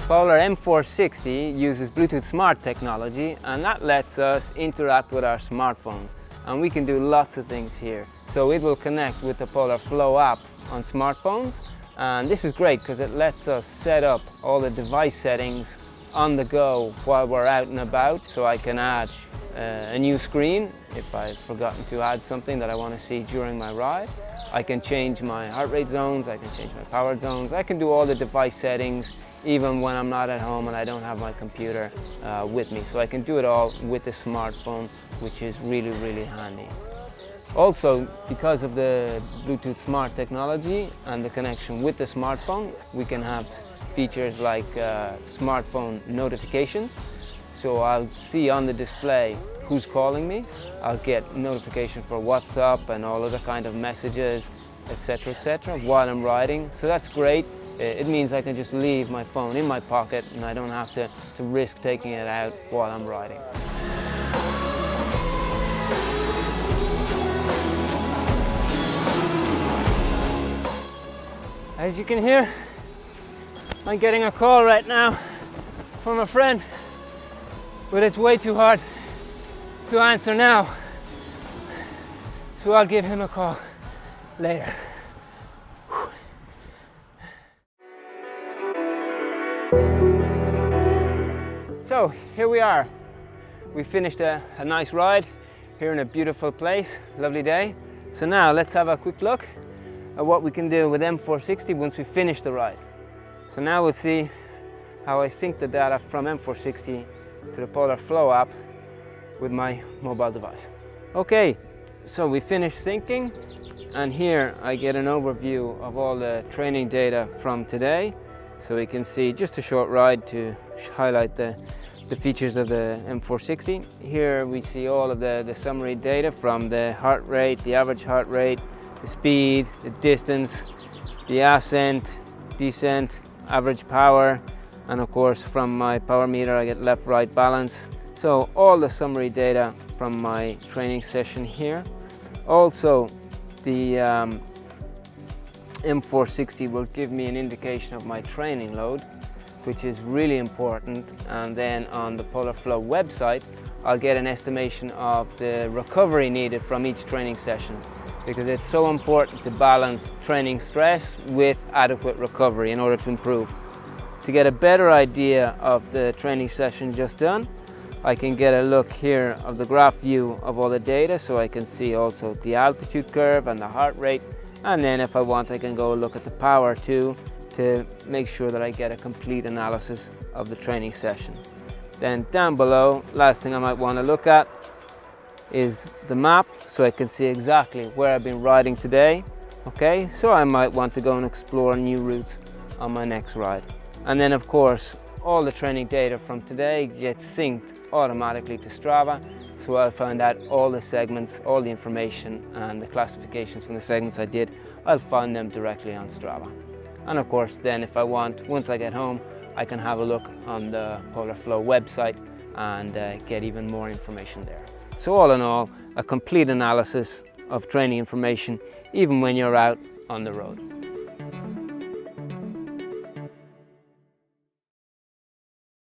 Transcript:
Polar M460 uses Bluetooth Smart technology, and that lets us interact with our smartphones, and we can do lots of things here. So it will connect with the Polar Flow app on smartphones, and this is great because it lets us set up all the device settings on the go while we're out and about. So I can add a new screen if I've forgotten to add something that I want to see during my ride. I can change my heart rate zones, I can change my power zones, I can do all the device settings even when I'm not at home and I don't have my computer with me. So I can do it all with the smartphone, which is really, really handy. Also, because of the Bluetooth Smart technology and the connection with the smartphone, we can have features like smartphone notifications. So I'll see on the display who's calling me. I'll get notification for WhatsApp and all other kind of messages, etc., while I'm riding. So that's great. It means I can just leave my phone in my pocket and I don't have to risk taking it out while I'm riding. As you can hear, I'm getting a call right now from a friend, but it's way too hard to answer now, so I'll give him a call later. So here we are. We finished a nice ride here in a beautiful place, lovely day. So now let's have a quick look at what we can do with M460 once we finish the ride. So now we'll see how I sync the data from M460 to the Polar Flow app with my mobile device. Okay, so we finished syncing, and here I get an overview of all the training data from today. So we can see just a short ride to highlight the features of the M460. Here we see all of the summary data from the heart rate, the average heart rate, the speed, the distance, the ascent, descent, average power, and of course from my power meter I get left-right balance. So all the summary data from my training session here. Also the M460 will give me an indication of my training load, which is really important, and then on the Polar Flow website I'll get an estimation of the recovery needed from each training session, because it's so important to balance training stress with adequate recovery in order to improve. To get a better idea of the training session just done, I can get a look here of the graph view of all the data, so I can see also the altitude curve and the heart rate, and then if I want I can go look at the power too, to make sure that I get a complete analysis of the training session. Then down below, last thing I might want to look at is the map, so I can see exactly where I've been riding today. Okay, so I might want to go and explore new routes on my next ride. And then of course all the training data from today gets synced automatically to Strava, so I'll find out all the segments, all the information and the classifications from the segments I did. I'll find them directly on Strava. And of course then if I want, once I get home, I can have a look on the Polar Flow website and get even more information there. So all in all, a complete analysis of training information even when you're out on the road.